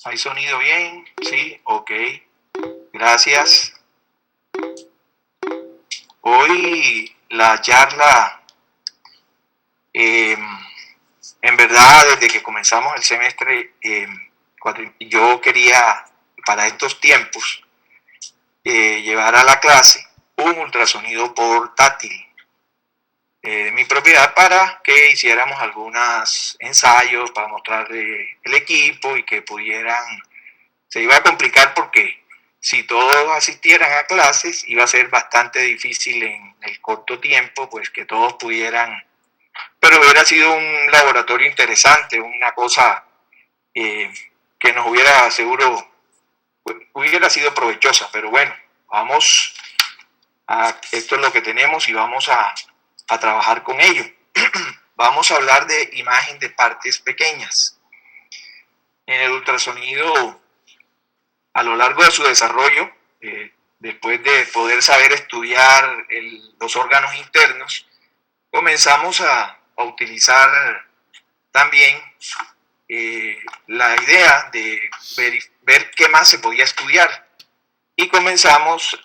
¿Hay sonido bien? Sí, ok. Gracias. Hoy la charla, en verdad, desde que comenzamos el semestre, yo quería, para estos tiempos, llevar a la clase un ultrasonido portátil de mi propiedad para que hiciéramos algunos ensayos para mostrarle el equipo y que pudieran. Se iba a complicar porque si todos asistieran a clases iba a ser bastante difícil en el corto tiempo, pues que todos pudieran, pero hubiera sido un laboratorio interesante, una cosa que nos hubiera seguro, hubiera sido provechosa, pero bueno, vamos esto es lo que tenemos y vamos a trabajar con ello. Vamos a hablar de imagen de partes pequeñas. En el ultrasonido, a lo largo de su desarrollo, después de poder saber estudiar los órganos internos, comenzamos a utilizar también la idea de ver qué más se podía estudiar. Y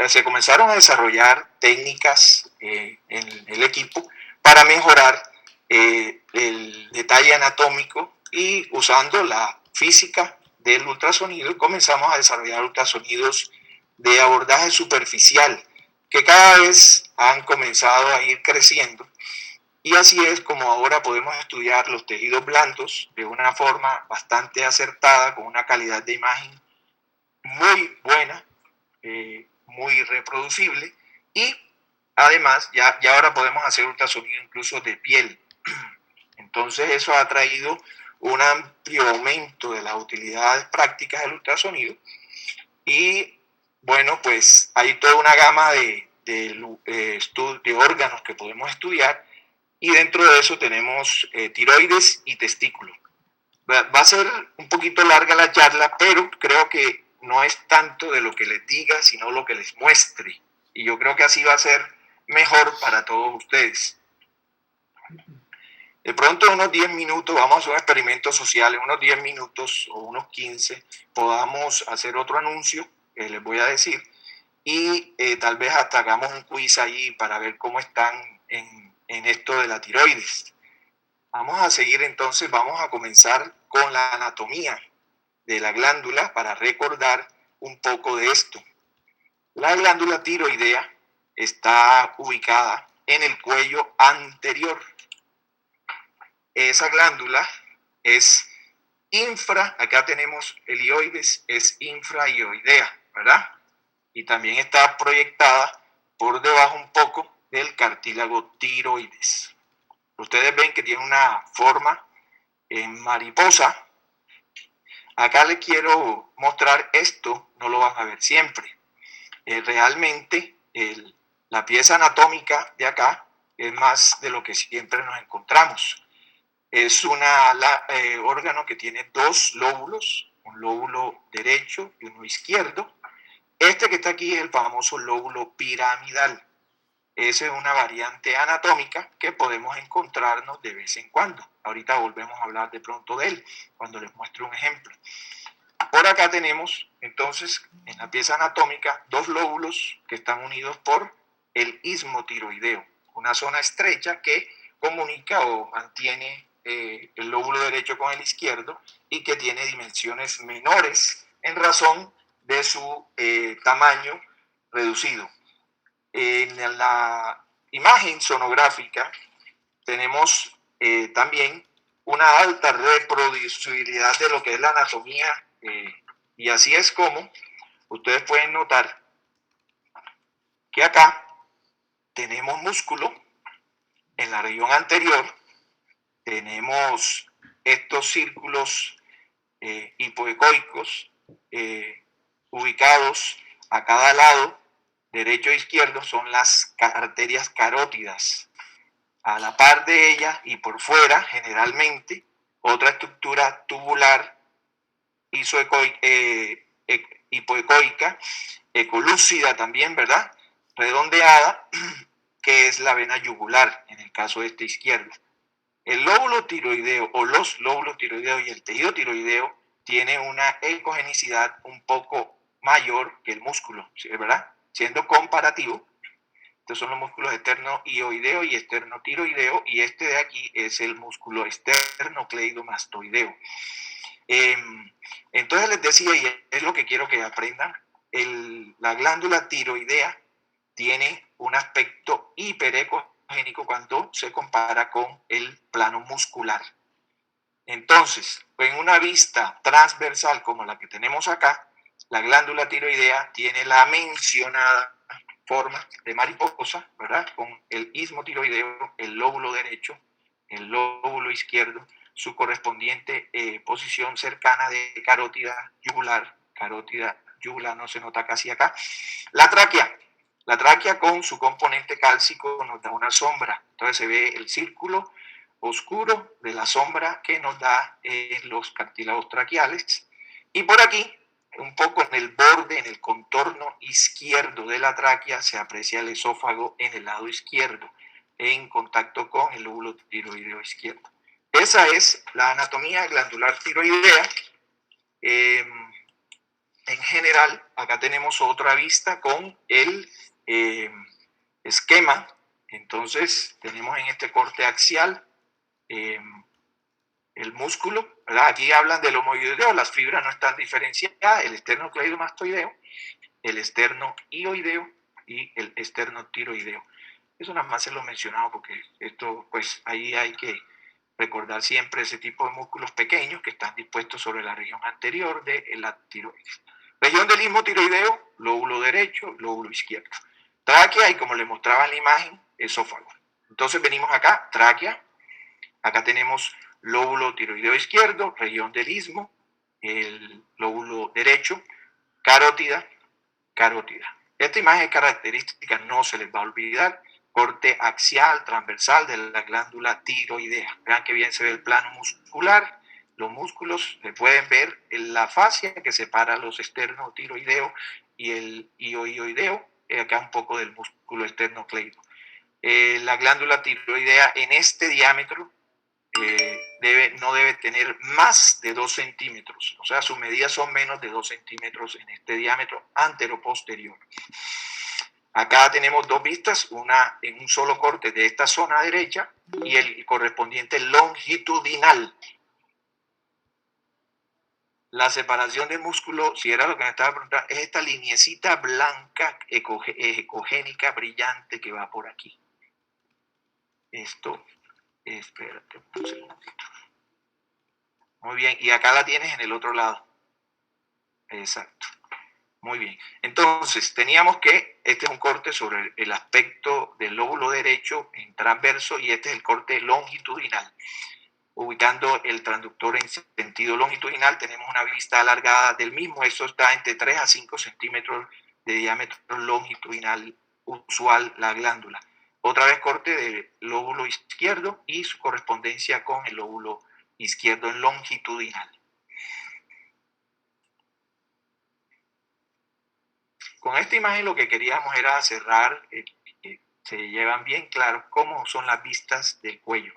se comenzaron a desarrollar técnicas en el equipo para mejorar el detalle anatómico, y usando la física del ultrasonido comenzamos a desarrollar ultrasonidos de abordaje superficial que cada vez han comenzado a ir creciendo, y así es como ahora podemos estudiar los tejidos blandos de una forma bastante acertada, con una calidad de imagen muy buena, muy reproducible, y además ya ahora podemos hacer ultrasonido incluso de piel. Entonces eso ha traído un amplio aumento de las utilidades prácticas del ultrasonido, y bueno, pues hay toda una gama de órganos que podemos estudiar, y dentro de eso tenemos tiroides y testículos. Va a ser un poquito larga la charla, pero creo que no es tanto de lo que les diga, sino lo que les muestre. Y yo creo que así va a ser mejor para todos ustedes. De pronto, en unos 10 minutos, vamos a hacer un experimento social, en unos 10 minutos o unos 15, podamos hacer otro anuncio que les voy a decir, y tal vez hasta hagamos un quiz ahí para ver cómo están en esto de la tiroides. Vamos a seguir entonces, vamos a comenzar con la anatomía de la glándula para recordar un poco de esto. La glándula tiroidea está ubicada en el cuello anterior. Esa glándula es acá tenemos el hioides, es infrahioidea, ¿verdad? Y también está proyectada por debajo un poco del cartílago tiroides. Ustedes ven que tiene una forma en mariposa. Acá les quiero mostrar esto, no lo van a ver siempre. Realmente la pieza anatómica de acá es más de lo que siempre nos encontramos. Es un órgano que tiene dos lóbulos, un lóbulo derecho y uno izquierdo. Este que está aquí es el famoso lóbulo piramidal. Esa es una variante anatómica que podemos encontrarnos de vez en cuando. Ahorita volvemos a hablar de pronto de él, cuando les muestro un ejemplo. Por acá tenemos, entonces, en la pieza anatómica, dos lóbulos que están unidos por el istmo tiroideo, una zona estrecha que comunica o mantiene el lóbulo derecho con el izquierdo, y que tiene dimensiones menores en razón de su tamaño reducido. En la imagen sonográfica tenemos también una alta reproducibilidad de lo que es la anatomía, y así es como ustedes pueden notar que acá tenemos músculo en la región anterior, tenemos estos círculos hipoecoicos ubicados a cada lado, derecho e izquierdo, son las arterias carótidas. A la par de ellas y por fuera, generalmente, otra estructura tubular hipoecoica, ecolúcida también, ¿verdad? Redondeada, que es la vena yugular, en el caso de este izquierdo. El lóbulo tiroideo o los lóbulos tiroideos y el tejido tiroideo tiene una ecogenicidad un poco mayor que el músculo, ¿verdad? Siendo comparativo, estos son los músculos externo-ioideo y externo-tiroideo, y este de aquí es el músculo externo-cleidomastoideo. Entonces les decía, y es lo que quiero que aprendan, la glándula tiroidea tiene un aspecto hiperecogénico cuando se compara con el plano muscular. Entonces, en una vista transversal como la que tenemos acá, la glándula tiroidea tiene la mencionada forma de mariposa, ¿verdad? Con el istmo tiroideo, el lóbulo derecho, el lóbulo izquierdo, su correspondiente posición cercana de carótida yugular no se nota casi acá. La tráquea con su componente cálcico nos da una sombra, entonces se ve el círculo oscuro de la sombra que nos da los cartílagos traqueales, y por aquí, un poco en el borde, en el contorno izquierdo de la tráquea, se aprecia el esófago en el lado izquierdo, en contacto con el lóbulo tiroideo izquierdo. Esa es la anatomía glandular tiroidea. En general, acá tenemos otra vista con el esquema. Entonces, tenemos en este corte axial el músculo, ¿verdad? Aquí hablan del homoioideo, las fibras no están diferenciadas, el esternocleidomastoideo, el esterno-ioideo y el esternotiroideo. Eso nada más se lo he mencionado porque esto, pues ahí hay que recordar siempre ese tipo de músculos pequeños que están dispuestos sobre la región anterior de la tiroides. Región del istmo tiroideo, lóbulo derecho, lóbulo izquierdo. Tráquea y, como le mostraba en la imagen, esófago. Entonces venimos acá, tráquea, acá tenemos lóbulo tiroideo izquierdo, región del istmo, el lóbulo derecho, carótida. Esta imagen es característica, no se les va a olvidar, corte axial, transversal de la glándula tiroidea. Vean que bien se ve el plano muscular, los músculos, se pueden ver en la fascia que separa los externotiroideo y el ioideo, acá un poco del músculo esternocleido. La glándula tiroidea en este diámetro no debe tener más de 2 centímetros, o sea, sus medidas son menos de 2 centímetros en este diámetro antero-posterior. Acá tenemos dos vistas, una en un solo corte de esta zona derecha y el correspondiente longitudinal. La separación del músculo, si era lo que me estaba preguntando, es esta lineecita blanca ecogénica brillante que va por aquí. Esto, espérate un segundito. Muy bien, y acá la tienes en el otro lado. Exacto. Muy bien. Entonces, teníamos que, este es un corte sobre el aspecto del lóbulo derecho en transverso y este es el corte longitudinal. Ubicando el transductor en sentido longitudinal, tenemos una vista alargada del mismo. Eso está entre 3 a 5 centímetros de diámetro longitudinal usual la glándula. Otra vez corte del lóbulo izquierdo y su correspondencia con el lóbulo izquierdo en longitudinal. Con esta imagen lo que queríamos era cerrar, se llevan bien claros cómo son las vistas del cuello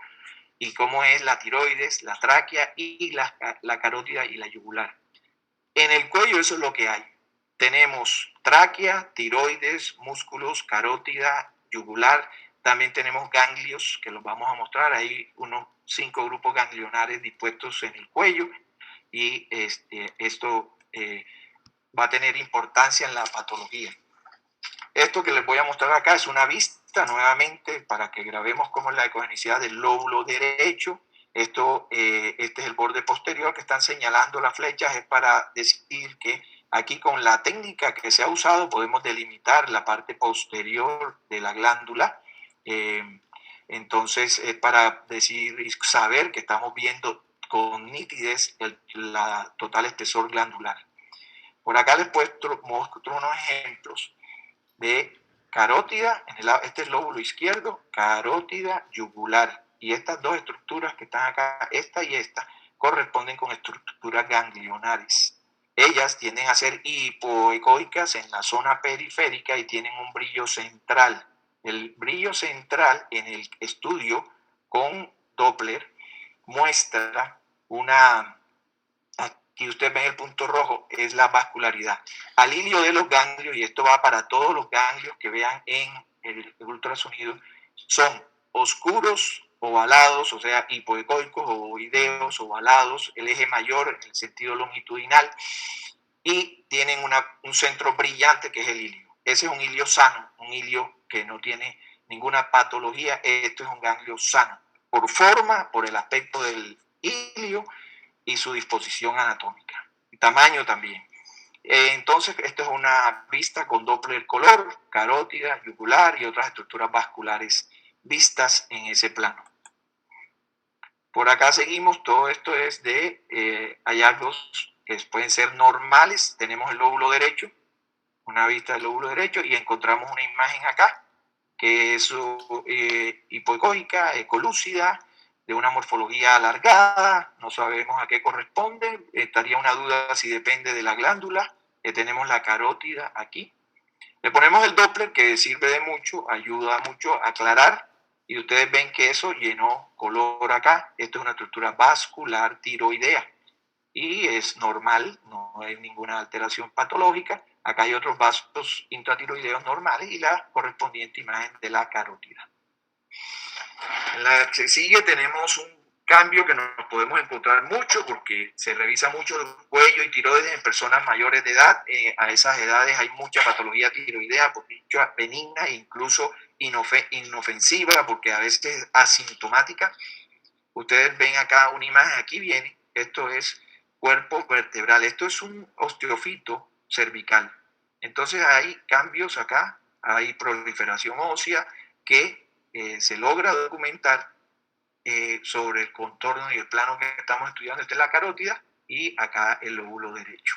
y cómo es la tiroides, la tráquea y la carótida y la yugular. En el cuello eso es lo que hay. Tenemos tráquea, tiroides, músculos, carótida, yugular. También tenemos ganglios, que los vamos a mostrar. Hay unos 5 grupos ganglionares dispuestos en el cuello y esto va a tener importancia en la patología. Esto que les voy a mostrar acá es una vista nuevamente para que grabemos cómo es la ecogenicidad del lóbulo derecho. Este es el borde posterior que están señalando las flechas, es para decir que aquí con la técnica que se ha usado podemos delimitar la parte posterior de la glándula. Entonces es para decir y saber que estamos viendo con nitidez la total espesor glandular. Por acá les muestro unos ejemplos de carótida, este es el lóbulo izquierdo, carótida, yugular. Y estas dos estructuras que están acá, esta y esta, corresponden con estructuras ganglionares. Ellas tienden a ser hipoecoicas en la zona periférica y tienen un brillo central. El brillo central en el estudio con Doppler muestra aquí y usted ve el punto rojo, es la vascularidad. Al hilio de los ganglios, y esto va para todos los ganglios que vean en el ultrasonido, son oscuros, ovalados, o sea, hipoecoicos, ovoideos, ovalados, el eje mayor en el sentido longitudinal, y tienen un centro brillante que es el hilio. Ese es un hilio sano, un hilio que no tiene ninguna patología. Esto es un ganglio sano, por forma, por el aspecto del hilio y su disposición anatómica, y tamaño también. Entonces, esto es una vista con Doppler color, carótida, yugular y otras estructuras vasculares vistas en ese plano. Por acá seguimos, todo esto es de hallazgos que pueden ser normales. Tenemos el lóbulo derecho, una vista del lóbulo derecho, y encontramos una imagen acá que es hipoecóica, ecolúcida, de una morfología alargada, no sabemos a qué corresponde, estaría una duda si depende de la glándula, tenemos la carótida aquí. Le ponemos el Doppler, que sirve de mucho, ayuda mucho a aclarar, y ustedes ven que eso llenó color acá. Esto es una estructura vascular tiroidea y es normal, no hay ninguna alteración patológica. Acá hay otros vasos intratiroideos normales y la correspondiente imagen de la carótida. En la que sigue tenemos un cambio que nos podemos encontrar mucho porque se revisa mucho el cuello y tiroides en personas mayores de edad. A esas edades hay mucha patología tiroidea, benigna e incluso inofensiva, porque a veces es asintomática. Ustedes ven acá una imagen, aquí viene, esto es cuerpo vertebral, esto es un osteofito cervical. Entonces hay cambios acá, hay proliferación ósea que se logra documentar sobre el contorno y el plano que estamos estudiando. Esta es la carótida y acá el lóbulo derecho.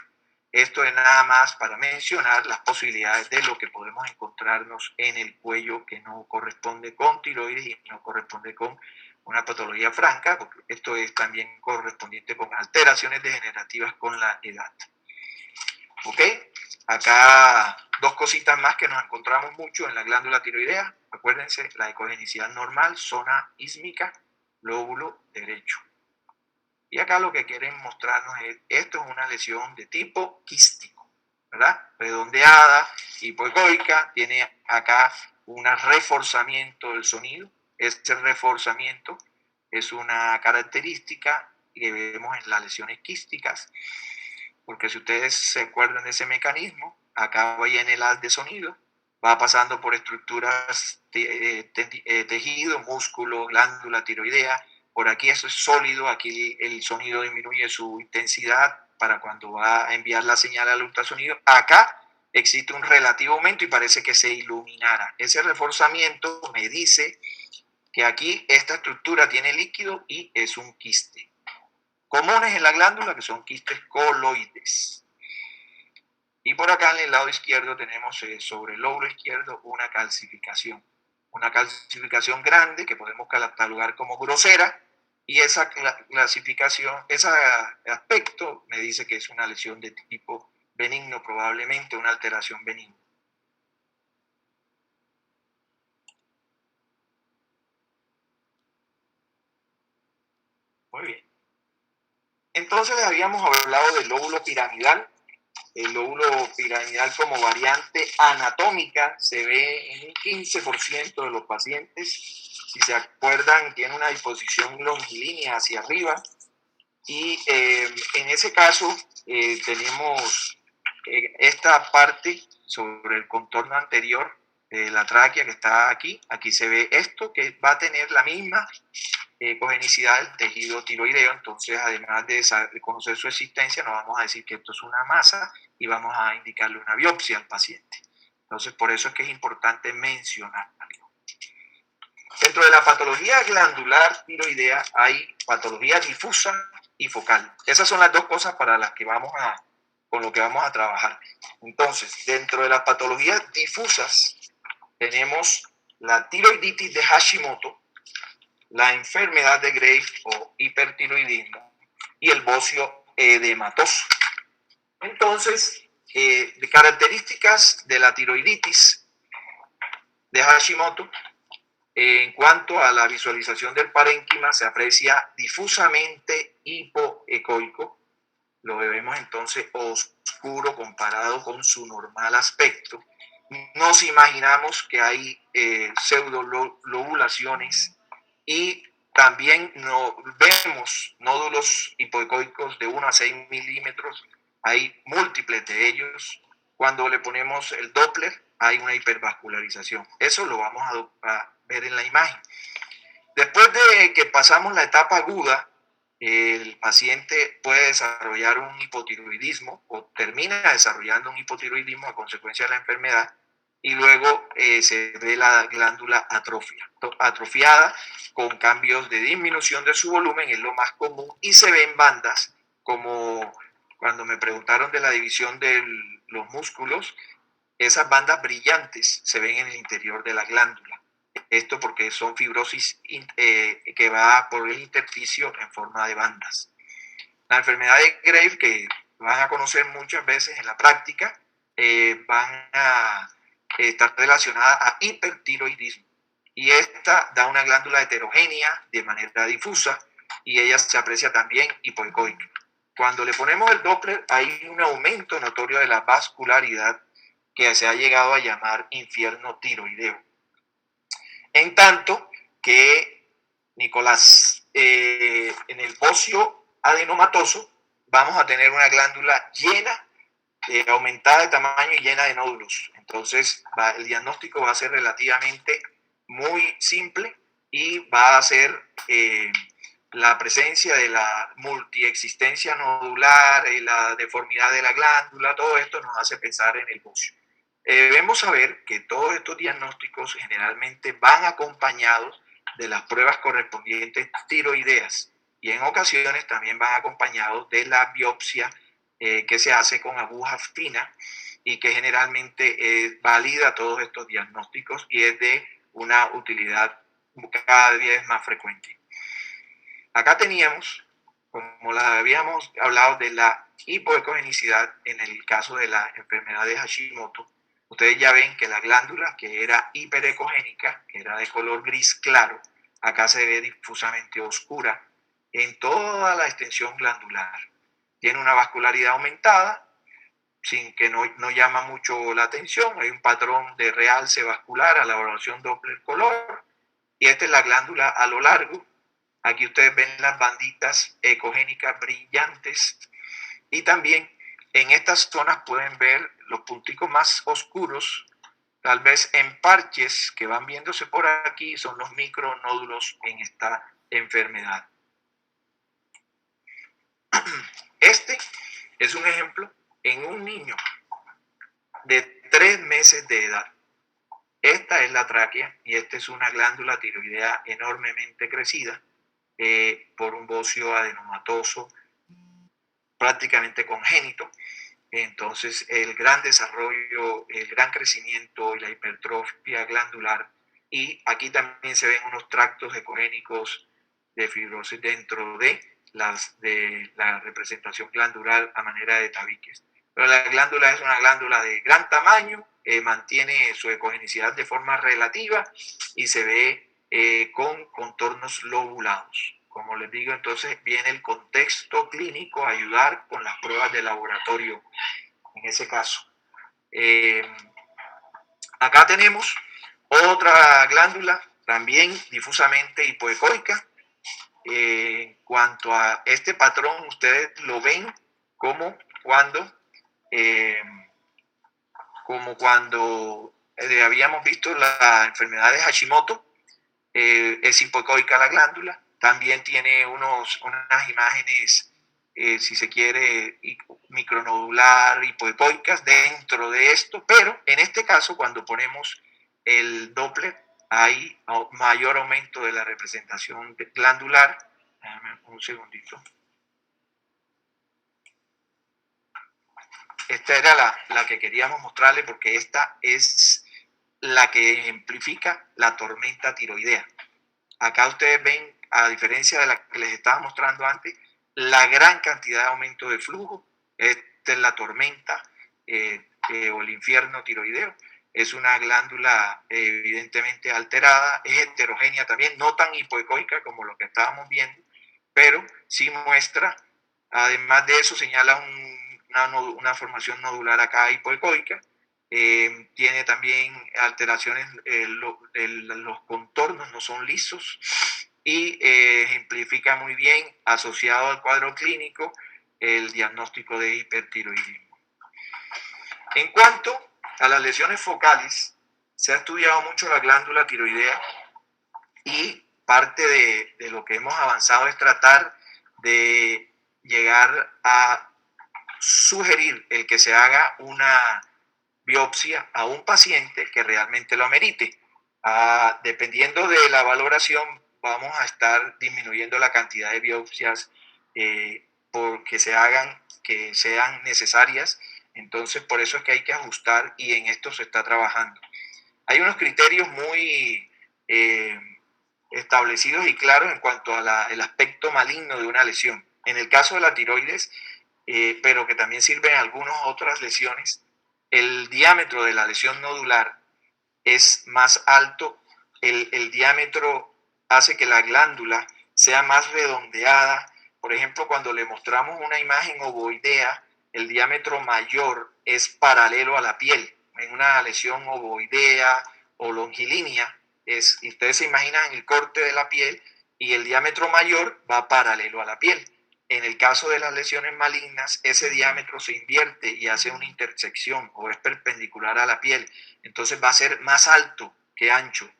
Esto es nada más para mencionar las posibilidades de lo que podemos encontrarnos en el cuello que no corresponde con tiroides y no corresponde con una patología franca, porque esto es también correspondiente con alteraciones degenerativas con la edad. ¿Ok? Acá dos cositas más que nos encontramos mucho en la glándula tiroidea. Acuérdense, la ecogenicidad normal, zona ísmica, lóbulo derecho. Y acá lo que quieren mostrarnos es, esto es una lesión de tipo quístico, ¿verdad? Redondeada, hipoecoica, tiene acá un reforzamiento del sonido. Este reforzamiento es una característica que vemos en las lesiones quísticas, porque si ustedes se acuerdan de ese mecanismo, acá viene el haz de sonido, va pasando por estructuras, tejido, músculo, glándula tiroidea. Por aquí eso es sólido, aquí el sonido disminuye su intensidad para cuando va a enviar la señal al ultrasonido. Acá existe un relativo aumento y parece que se iluminara. Ese reforzamiento me dice que aquí esta estructura tiene líquido y es un quiste. Comunes en la glándula, que son quistes coloides. Y por acá en el lado izquierdo tenemos sobre el lóbulo izquierdo una calcificación grande que podemos catalogar como grosera, y esa clasificación, ese aspecto me dice que es una lesión de tipo benigno, probablemente una alteración benigna. Muy bien. Entonces habíamos hablado del lóbulo piramidal. El lóbulo piramidal como variante anatómica se ve en un 15% de los pacientes. Si se acuerdan, tiene una disposición longilínea hacia arriba. Y en ese caso tenemos esta parte sobre el contorno anterior de la tráquea que está aquí. Aquí se ve esto, que va a tener la misma cogenicidad del tejido tiroideo. Entonces, además de conocer su existencia, nos vamos a decir que esto es una masa y vamos a indicarle una biopsia al paciente. Entonces, por eso es que es importante mencionarlo. Dentro de la patología glandular tiroidea hay patología difusa y focal. Esas son las dos cosas con lo que vamos a trabajar. Entonces, dentro de las patologías difusas tenemos la tiroiditis de Hashimoto, la enfermedad de Graves o hipertiroidismo y el bocio edematoso. Entonces, de características de la tiroiditis de Hashimoto, en cuanto a la visualización del parénquima, se aprecia difusamente hipoecoico. lo vemos entonces oscuro comparado con su normal aspecto. Nos imaginamos que hay pseudolobulaciones y también vemos nódulos hipoecoicos de 1 a 6 milímetros, hay múltiples de ellos. Cuando le ponemos el Doppler hay una hipervascularización. Eso lo vamos a ver en la imagen. Después de que pasamos la etapa aguda, el paciente puede desarrollar un hipotiroidismo o termina desarrollando un hipotiroidismo a consecuencia de la enfermedad y luego se ve la glándula atrofiada con cambios de disminución de su volumen, es lo más común, y se ven bandas como cuando me preguntaron de la división de los músculos, esas bandas brillantes se ven en el interior de la glándula. Esto porque son fibrosis que va por el intersticio en forma de bandas. La enfermedad de Graves, que van a conocer muchas veces en la práctica, van a estar relacionadas a hipertiroidismo. Y esta da una glándula heterogénea de manera difusa y ella se aprecia también hipoecoica. Cuando le ponemos el Doppler hay un aumento notorio de la vascularidad que se ha llegado a llamar infierno tiroideo. En tanto que, Nicolás, en el bocio adenomatoso vamos a tener una glándula llena, aumentada de tamaño y llena de nódulos. Entonces, el diagnóstico va a ser relativamente muy simple y va a ser la presencia de la multiexistencia nodular, la deformidad de la glándula, todo esto nos hace pensar en el bocio. Debemos saber que todos estos diagnósticos generalmente van acompañados de las pruebas correspondientes tiroideas y en ocasiones también van acompañados de la biopsia que se hace con aguja fina y que generalmente valida todos estos diagnósticos y es de una utilidad cada vez más frecuente. Acá teníamos, como la habíamos hablado, de la hipoecogenicidad en el caso de la enfermedad de Hashimoto. Ustedes ya ven que la glándula, que era hiperecogénica, que era de color gris claro, acá se ve difusamente oscura en toda la extensión glandular. Tiene una vascularidad aumentada, sin que no llama mucho la atención. Hay un patrón de realce vascular a la evaluación Doppler color. Y esta es la glándula a lo largo. Aquí ustedes ven las banditas ecogénicas brillantes. Y también en estas zonas pueden ver los punticos más oscuros, tal vez en parches que van viéndose por aquí, son los micronódulos en esta enfermedad. Este es un ejemplo en un niño de 3 meses de edad. Esta es la tráquea y esta es una glándula tiroidea enormemente crecida por un bocio adenomatoso prácticamente congénito. Entonces, el gran desarrollo, el gran crecimiento y la hipertrofia glandular. Y aquí también se ven unos tractos ecogénicos de fibrosis dentro de la representación glandular a manera de tabiques. Pero la glándula es una glándula de gran tamaño, mantiene su ecogenicidad de forma relativa y se ve con contornos lobulados. Como les digo, entonces viene el contexto clínico a ayudar con las pruebas de laboratorio en ese caso. Acá tenemos otra glándula también difusamente hipoecoica. En cuanto a este patrón, ustedes lo ven como cuando habíamos visto la enfermedad de Hashimoto. Es hipoecoica la glándula. También tiene unas imágenes, si se quiere, micronodular, hipoecoicas dentro de esto, pero en este caso, cuando ponemos el Doppler, hay mayor aumento de la representación glandular. Déjame un segundito. Esta era la que queríamos mostrarle porque esta es la que ejemplifica la tormenta tiroidea. Acá ustedes ven, a diferencia de la que les estaba mostrando antes, la gran cantidad de aumento de flujo. Esta es la tormenta o el infierno tiroideo. Es una glándula evidentemente alterada, es heterogénea también, no tan hipoecoica como lo que estábamos viendo, pero sí muestra Además de eso, señala una formación nodular acá hipoecoica. Tiene también alteraciones, los contornos no son lisos y ejemplifica muy bien, asociado al cuadro clínico, el diagnóstico de hipertiroidismo. En cuanto a las lesiones focales, se ha estudiado mucho la glándula tiroidea y parte de lo que hemos avanzado es tratar de llegar a sugerir el que se haga una biopsia a un paciente que realmente lo amerite. Dependiendo de la valoración, vamos a estar disminuyendo la cantidad de biopsias porque que sean necesarias. Entonces, por eso es que hay que ajustar y en esto se está trabajando. Hay unos criterios muy establecidos y claros en cuanto al aspecto maligno de una lesión. En el caso de la tiroides, pero que también sirven en algunas otras lesiones, el diámetro de la lesión nodular es más alto, el diámetro hace que la glándula sea más redondeada. Por ejemplo, cuando le mostramos una imagen ovoidea, el diámetro mayor es paralelo a la piel. En una lesión ovoidea o longilínea, ustedes se imaginan el corte de la piel y el diámetro mayor va paralelo a la piel. En el caso de las lesiones malignas, ese diámetro se invierte y hace una intersección o es perpendicular a la piel. Entonces va a ser más alto que ancho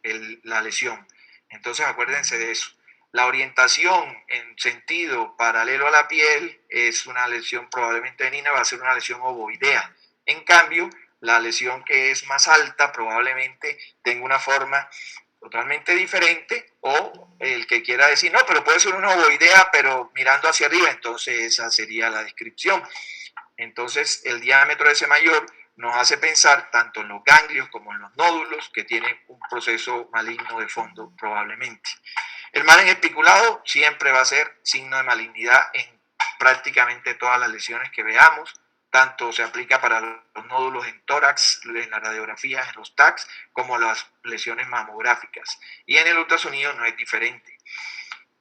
la lesión. Entonces acuérdense de eso. La orientación en sentido paralelo a la piel es una lesión probablemente benigna, va a ser una lesión ovoidea. En cambio, la lesión que es más alta probablemente tenga una forma totalmente diferente, o el que quiera decir, no, pero puede ser una ovoidea, pero mirando hacia arriba, entonces esa sería la descripción. Entonces el diámetro ese mayor nos hace pensar tanto en los ganglios como en los nódulos que tienen un proceso maligno de fondo probablemente. El margen especulado siempre va a ser signo de malignidad en prácticamente todas las lesiones que veamos. Tanto se aplica para los nódulos en tórax, en las radiografías, en los TACs, como las lesiones mamográficas. Y en el ultrasonido no es diferente.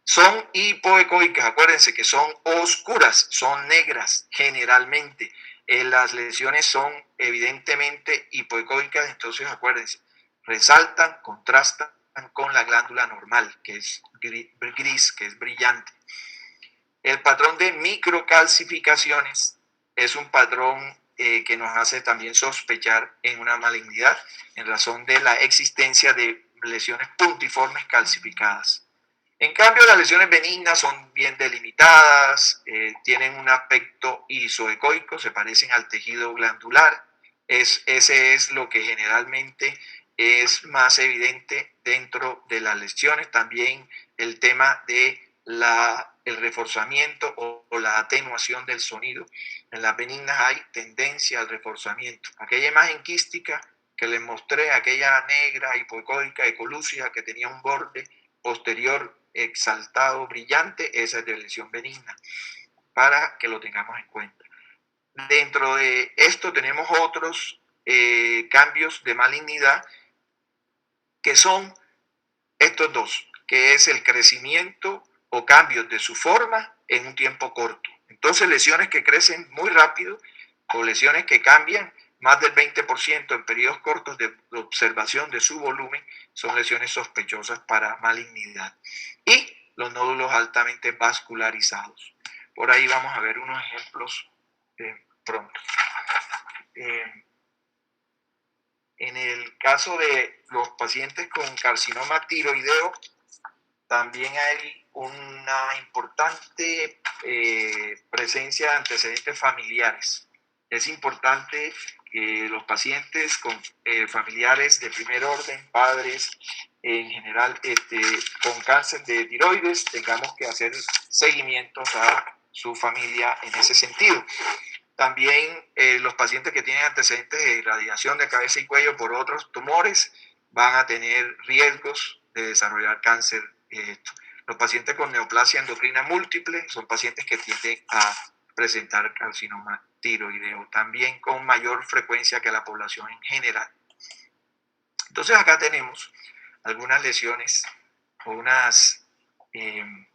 Son hipoecoicas, acuérdense que son oscuras, son negras generalmente. Las lesiones son evidentemente hipoecoicas, entonces acuérdense, resaltan, contrastan con la glándula normal, que es gris, que es brillante. El patrón de microcalcificaciones es un patrón que nos hace también sospechar en una malignidad en razón de la existencia de lesiones puntiformes calcificadas. En cambio, las lesiones benignas son bien delimitadas, tienen un aspecto isoecoico, se parecen al tejido glandular. Ese es lo que generalmente es más evidente dentro de las lesiones. También el tema de el reforzamiento o la atenuación del sonido. En las benignas hay tendencia al reforzamiento. Aquella imagen quística que les mostré, aquella negra, hipoecoica, ecolúcida, que tenía un borde posterior exaltado, brillante, esa es de lesión benigna, para que lo tengamos en cuenta. Dentro de esto tenemos otros cambios de malignidad que son estos dos, que es el crecimiento o cambios de su forma en un tiempo corto. Entonces, lesiones que crecen muy rápido o lesiones que cambian más del 20% en periodos cortos de observación de su volumen son lesiones sospechosas para malignidad. Y los nódulos altamente vascularizados. Por ahí vamos a ver unos ejemplos pronto. En el caso de los pacientes con carcinoma tiroideo, también hay una importante presencia de antecedentes familiares. Es importante que los pacientes con familiares de primer orden, padres en general con cáncer de tiroides, tengamos que hacer seguimientos a su familia en ese sentido. También los pacientes que tienen antecedentes de irradiación de cabeza y cuello por otros tumores van a tener riesgos de desarrollar cáncer. Los pacientes con neoplasia endocrina múltiple son pacientes que tienden a presentar carcinoma tiroideo, también con mayor frecuencia que la población en general. Entonces acá tenemos algunas lesiones o en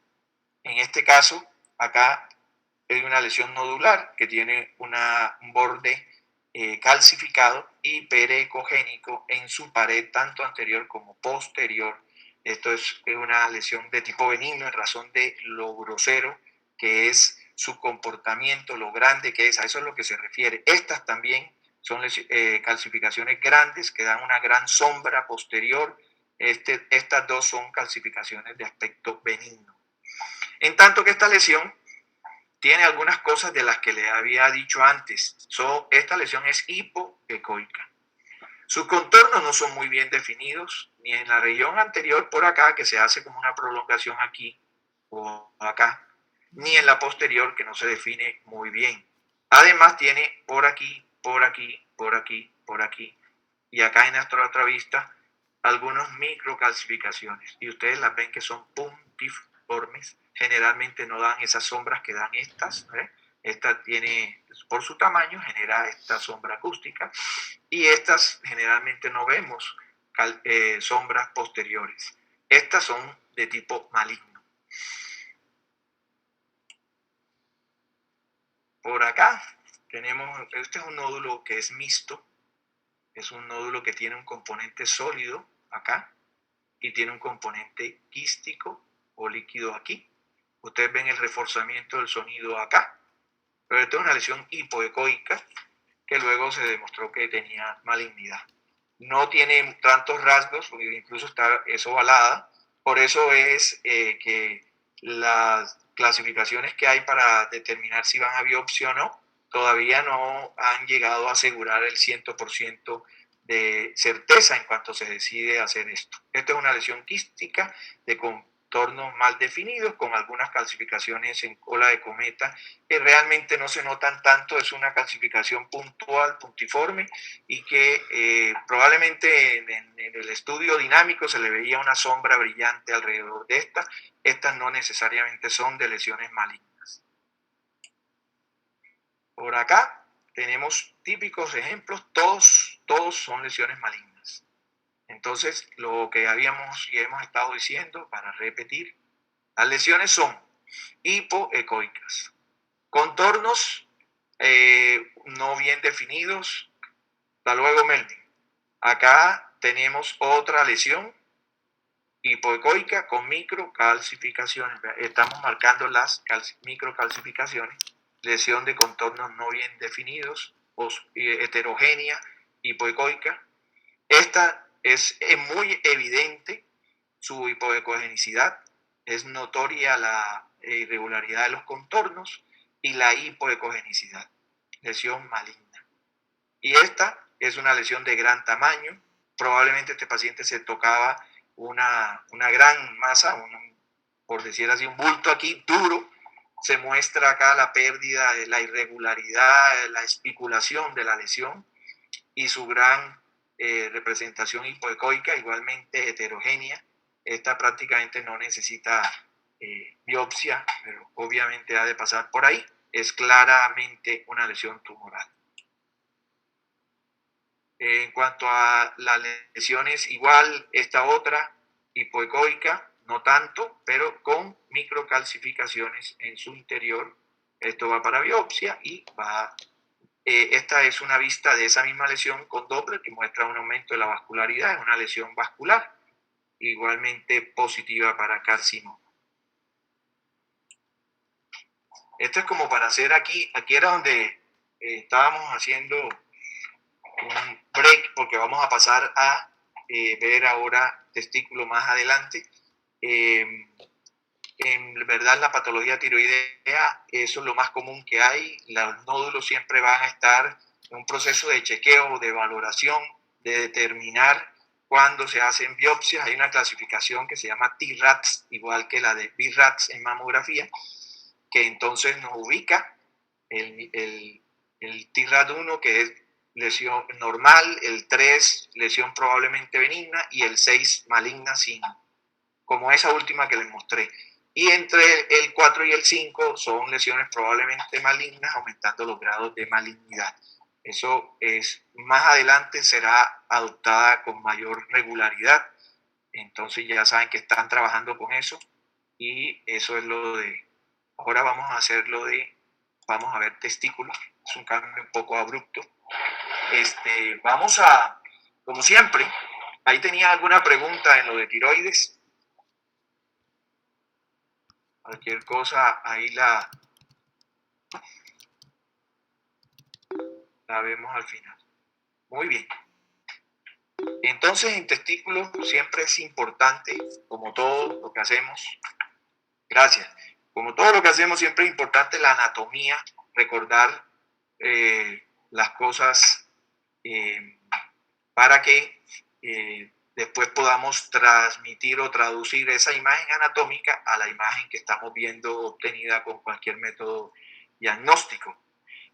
este caso, acá hay una lesión nodular que tiene un borde calcificado y perecogénico en su pared tanto anterior como posterior. Esto es una lesión de tipo benigno en razón de lo grosero que es su comportamiento, lo grande que es, a eso es lo que se refiere. Estas también son calcificaciones grandes que dan una gran sombra posterior. Estas dos son calcificaciones de aspecto benigno. En tanto que esta lesión tiene algunas cosas de las que le había dicho antes. Esta lesión es hipoecoica. Sus contornos no son muy bien definidos, ni en la región anterior por acá, que se hace como una prolongación aquí o acá, ni en la posterior, que no se define muy bien. Además tiene por aquí, por aquí, por aquí, por aquí, y acá en nuestra otra vista, algunas microcalcificaciones. Y ustedes las ven que son puntiformes. Generalmente no dan esas sombras que dan estas. Esta tiene, por su tamaño, genera esta sombra acústica. Y estas generalmente no vemos sombras posteriores. Estas son de tipo maligno. Por acá tenemos, este es un nódulo que es mixto. Es un nódulo que tiene un componente sólido acá y tiene un componente quístico o líquido aquí. Ustedes ven el reforzamiento del sonido acá. Pero esta es una lesión hipoecoica que luego se demostró que tenía malignidad. No tiene tantos rasgos, incluso está ovalada. Por eso es que las clasificaciones que hay para determinar si van a biopsia o no, todavía no han llegado a asegurar el 100% de certeza en cuanto se decide hacer esto. Esta es una lesión quística de contornos mal definidos con algunas calcificaciones en cola de cometa que realmente no se notan tanto, es una calcificación puntual, puntiforme y que probablemente en el estudio dinámico se le veía una sombra brillante alrededor de esta. Estas no necesariamente son de lesiones malignas. Por acá tenemos típicos ejemplos, todos son lesiones malignas. Entonces, lo que habíamos y hemos estado diciendo, para repetir, las lesiones son hipoecoicas, contornos no bien definidos. Hasta luego, Melvin. Acá tenemos otra lesión hipoecoica con microcalcificaciones. Estamos marcando las microcalcificaciones. Lesión de contornos no bien definidos, heterogénea, hipoecoica. Esta es muy evidente su hipoecogenicidad, es notoria la irregularidad de los contornos y la hipoecogenicidad, lesión maligna. Y esta es una lesión de gran tamaño. Probablemente este paciente se tocaba una gran masa, por decir así, un bulto aquí duro. Se muestra acá la pérdida, la irregularidad, la espiculación de la lesión y su gran representación hipoecoica, igualmente heterogénea. Esta prácticamente no necesita biopsia, pero obviamente ha de pasar por ahí. Es claramente una lesión tumoral. En cuanto a las lesiones, igual esta otra, hipoecoica, no tanto, pero con microcalcificaciones en su interior. Esto va para biopsia y esta es una vista de esa misma lesión con Doppler que muestra un aumento de la vascularidad, es una lesión vascular, igualmente positiva para carcinoma. Esto es como para hacer aquí era donde estábamos haciendo un break porque vamos a pasar a ver ahora testículo más adelante. En verdad, la patología tiroidea, eso es lo más común que hay. Los nódulos siempre van a estar en un proceso de chequeo, de valoración, de determinar cuándo se hacen biopsias. Hay una clasificación que se llama T-RATS, igual que la de B-RATS en mamografía, que entonces nos ubica el T-RAT1, que es lesión normal, el 3, lesión probablemente benigna, y el 6, maligna, sin, como esa última que les mostré. Y entre el 4 y el 5 son lesiones probablemente malignas, aumentando los grados de malignidad. Eso es, más adelante será adoptada con mayor regularidad. Entonces ya saben que están trabajando con eso. Y eso es lo de, ahora vamos a hacer lo de vamos a ver testículos. Es un cambio un poco abrupto. Vamos a, como siempre, ahí tenía alguna pregunta en lo de tiroides. Cualquier cosa, ahí la vemos al final. Muy bien. Entonces, en testículos siempre es importante, como todo lo que hacemos, gracias, como todo lo que hacemos siempre es importante la anatomía, recordar las cosas para que después podamos transmitir o traducir esa imagen anatómica a la imagen que estamos viendo obtenida con cualquier método diagnóstico.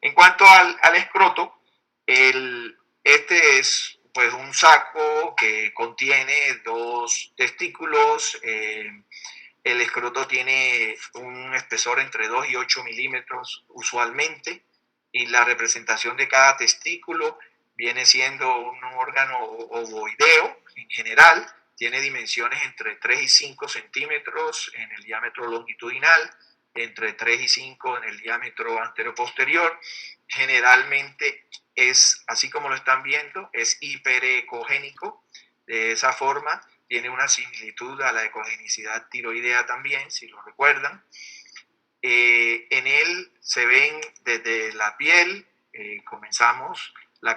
En cuanto al escroto, este es pues un saco que contiene 2 testículos. El escroto tiene un espesor entre 2 y 8 milímetros usualmente, y la representación de cada testículo viene siendo un órgano ovoideo en general. Tiene dimensiones entre 3 y 5 centímetros en el diámetro longitudinal, entre 3 y 5 en el diámetro anteroposterior. Generalmente es, así como lo están viendo, es hiperecogénico. De esa forma tiene una similitud a la ecogenicidad tiroidea también, si lo recuerdan. En él se ven desde la piel, comenzamos la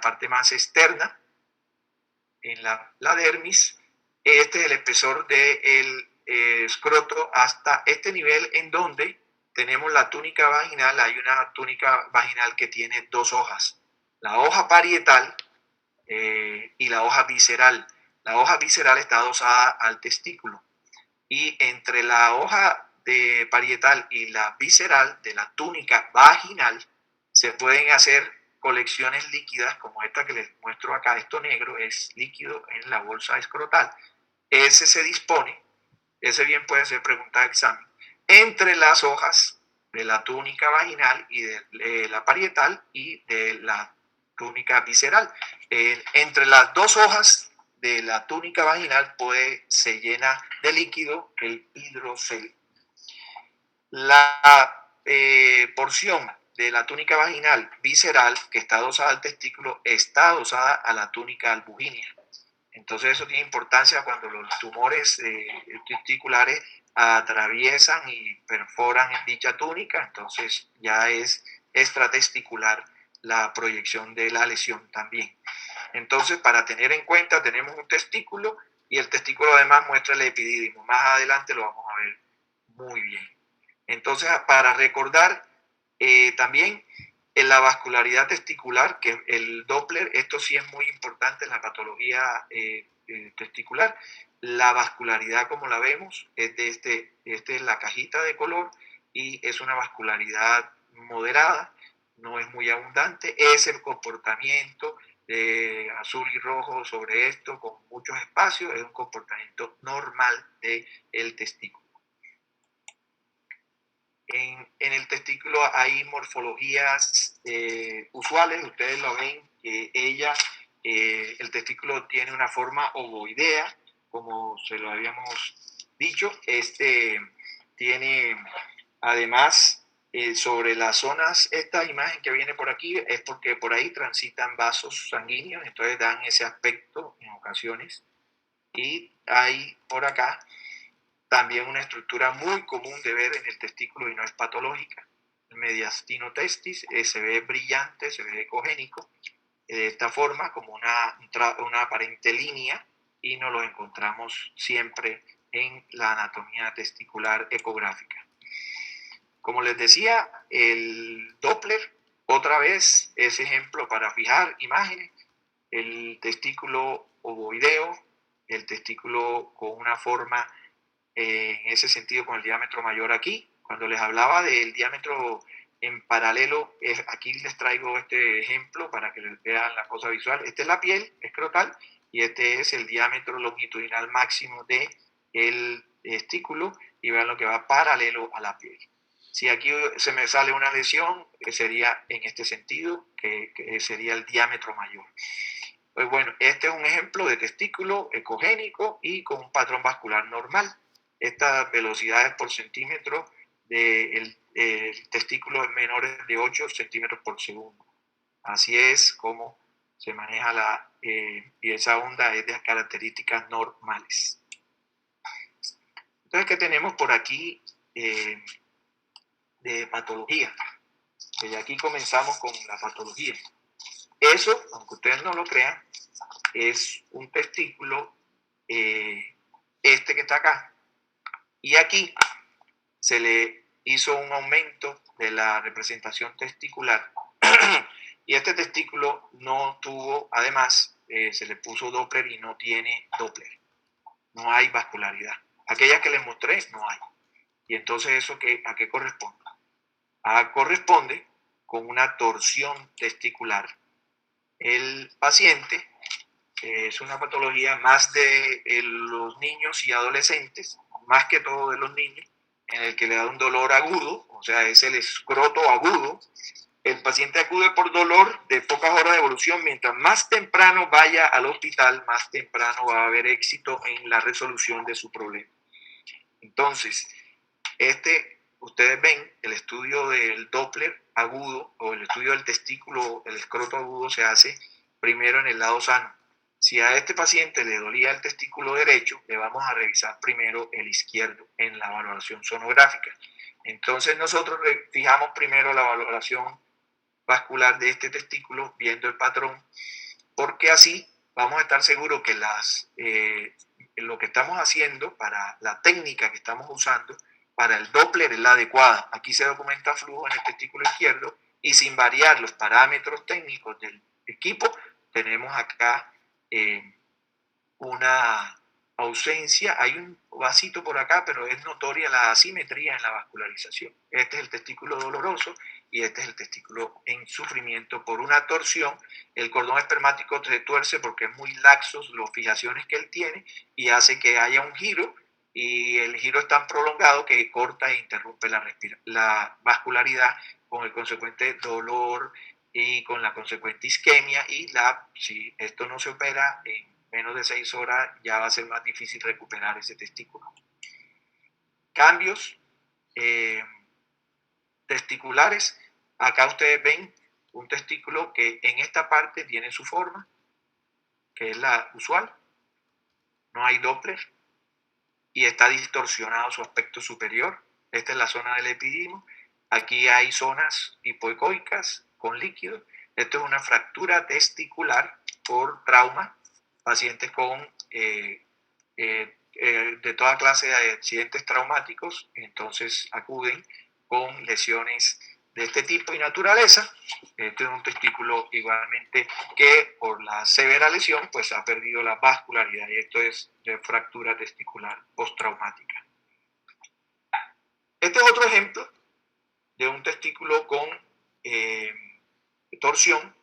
parte más externa, en la dermis. Este es el espesor del escroto hasta este nivel, en donde tenemos la túnica vaginal. Hay una túnica vaginal que tiene 2 hojas, la hoja parietal y la hoja visceral. La hoja visceral está adosada al testículo, y entre la hoja de parietal y la visceral de la túnica vaginal se pueden hacer colecciones líquidas como esta que les muestro acá. Esto negro es líquido en la bolsa escrotal. Ese se dispone, ese bien puede ser pregunta de examen, entre las hojas de la túnica vaginal y de la parietal y de la túnica visceral. Entre las 2 hojas de la túnica vaginal se llena de líquido el hidrocel. La porción de la túnica vaginal visceral que está adosada al testículo está adosada a la túnica albugínea. Entonces eso tiene importancia cuando los tumores testiculares atraviesan y perforan dicha túnica. Entonces ya es extratesticular la proyección de la lesión también. Entonces, para tener en cuenta, tenemos un testículo, y el testículo además muestra el epidídimo. Más adelante lo vamos a ver muy bien. Entonces, para recordar también en la vascularidad testicular, que el Doppler, esto sí es muy importante en la patología testicular. La vascularidad, como la vemos, es de es la cajita de color, y es una vascularidad moderada, no es muy abundante. Es el comportamiento de azul y rojo sobre esto, con muchos espacios. Es un comportamiento normal del testículo. En el testículo hay morfologías usuales. Ustedes lo ven, que el testículo tiene una forma ovoidea, como se lo habíamos dicho. Tiene además sobre las zonas, esta imagen que viene por aquí es porque por ahí transitan vasos sanguíneos, entonces dan ese aspecto en ocasiones. Y hay por acá también una estructura muy común de ver en el testículo y no es patológica, el mediastino testis. Se ve brillante, se ve ecogénico, de esta forma, como una aparente línea, y nos lo encontramos siempre en la anatomía testicular ecográfica. Como les decía, el Doppler, otra vez, es ejemplo para fijar imágenes. El testículo ovoideo, el testículo con una forma en ese sentido, con el diámetro mayor aquí. Cuando les hablaba del diámetro en paralelo, aquí les traigo este ejemplo para que les vean la cosa visual. Esta es la piel escrotal, y este es el diámetro longitudinal máximo del testículo, y vean lo que va paralelo a la piel. Si aquí se me sale una lesión, que sería en este sentido, que sería el diámetro mayor. Pues bueno, este es un ejemplo de testículo ecogénico y con un patrón vascular normal. Estas velocidades por centímetro del testículo en menores de 8 centímetros por segundo. Así es como se maneja y esa onda es de características normales. Entonces, ¿qué tenemos por aquí de patología? Y aquí comenzamos con la patología. Eso, aunque ustedes no lo crean, es un testículo, este que está acá. Y aquí se le hizo un aumento de la representación testicular. Y este testículo no tuvo, además, se le puso Doppler y no tiene Doppler. No hay vascularidad. Aquellas que les mostré, no hay. Y entonces, ¿eso a qué corresponde? Corresponde con una torsión testicular. El paciente es una patología más de los niños y adolescentes, más que todo de los niños, en el que le da un dolor agudo, o sea, es el escroto agudo. El paciente acude por dolor de pocas horas de evolución. Mientras más temprano vaya al hospital, más temprano va a haber éxito en la resolución de su problema. Entonces, ustedes ven, el estudio del Doppler agudo o el estudio del testículo, el escroto agudo, se hace primero en el lado sano. Si a este paciente le dolía el testículo derecho, le vamos a revisar primero el izquierdo en la valoración sonográfica. Entonces nosotros fijamos primero la valoración vascular de este testículo viendo el patrón, porque así vamos a estar seguros que lo que estamos haciendo para la técnica que estamos usando para el Doppler es la adecuada. Aquí se documenta flujo en el testículo izquierdo y sin variar los parámetros técnicos del equipo, tenemos acá una ausencia. Hay un vasito por acá, pero es notoria la asimetría en la vascularización. Este es el testículo doloroso y este es el testículo en sufrimiento por una torsión. El cordón espermático se tuerce porque es muy laxos las fijaciones que él tiene y hace que haya un giro, y el giro es tan prolongado que corta e interrumpe la vascularidad, con el consecuente dolor y con la consecuente isquemia. Y si esto no se opera en menos de 6 horas, ya va a ser más difícil recuperar ese testículo. Cambios testiculares. Acá ustedes ven un testículo que en esta parte tiene su forma, que es la usual. No hay Doppler y está distorsionado su aspecto superior. Esta es la zona del epidimo. Aquí hay zonas hipoecoicas con líquido. Esto es una fractura testicular por trauma. Pacientes con de toda clase de accidentes traumáticos, entonces acuden con lesiones de este tipo y naturaleza. Este es un testículo igualmente que por la severa lesión pues ha perdido la vascularidad, y esto es de fractura testicular postraumática. Este es otro ejemplo de un testículo con torsión.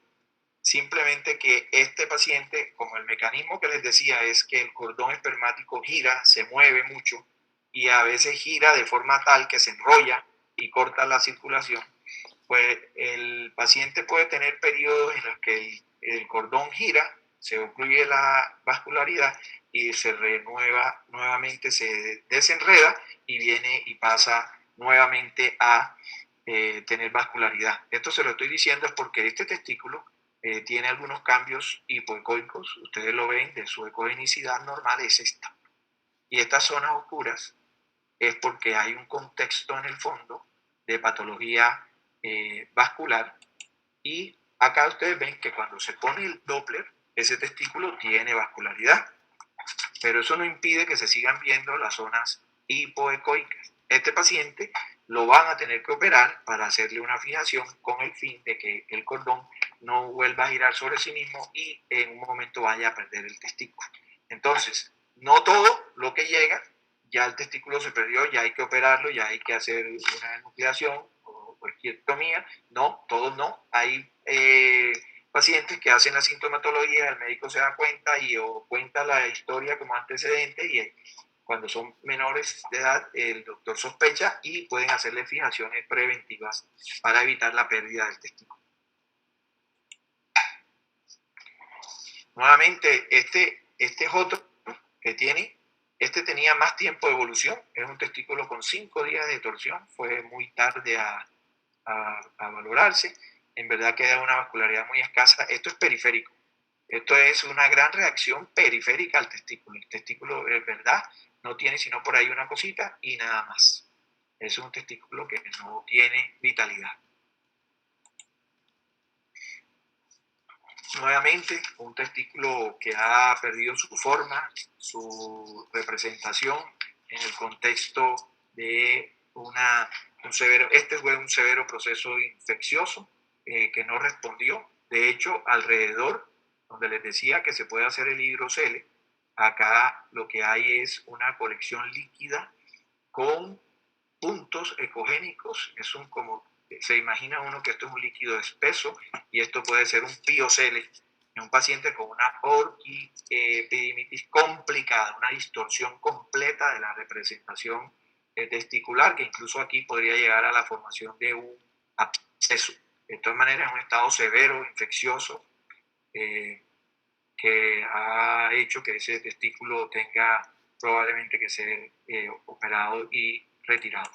Simplemente que este paciente, como el mecanismo que les decía es que el cordón espermático gira, se mueve mucho y a veces gira de forma tal que se enrolla y corta la circulación, pues el paciente puede tener periodos en los que el cordón gira, se ocluye la vascularidad y se renueva nuevamente, se desenreda y viene y pasa nuevamente a tener vascularidad. Esto se lo estoy diciendo es porque este testículo tiene algunos cambios hipoecoicos. Ustedes lo ven, de su ecogenicidad normal es esta. Y estas zonas oscuras es porque hay un contexto en el fondo de patología vascular. Y acá ustedes ven que cuando se pone el Doppler, ese testículo tiene vascularidad. Pero eso no impide que se sigan viendo las zonas hipoecoicas. Este paciente lo van a tener que operar para hacerle una fijación con el fin de que el cordón no vuelva a girar sobre sí mismo y en un momento vaya a perder el testículo. Entonces, no todo lo que llega, ya el testículo se perdió, ya hay que operarlo, ya hay que hacer una enucleación o orquiectomía. No, todos no. Hay pacientes que hacen la sintomatología, el médico se da cuenta o cuenta la historia como antecedente, y cuando son menores de edad el doctor sospecha y pueden hacerle fijaciones preventivas para evitar la pérdida del testículo. Nuevamente, este es otro que tiene Este tenía más tiempo de evolución, es un testículo con 5 días de torsión, fue muy tarde a valorarse, en verdad queda una vascularidad muy escasa. Esto es periférico, esto es una gran reacción periférica al testículo. El testículo, en verdad, no tiene sino por ahí una cosita y nada más. Es un testículo que no tiene vitalidad. Nuevamente, un testículo que ha perdido su forma, su representación en el contexto de este fue un severo proceso infeccioso que no respondió. De hecho, alrededor, donde les decía que se puede hacer el hidrocele, acá lo que hay es una colección líquida con puntos ecogénicos. Se imagina uno que esto es un líquido espeso y esto puede ser un piocele en un paciente con una orquipedimitis complicada, una distorsión completa de la representación testicular, que incluso aquí podría llegar a la formación de un absceso. De todas maneras, es un estado severo, infeccioso, que ha hecho que ese testículo tenga probablemente que ser operado y retirado.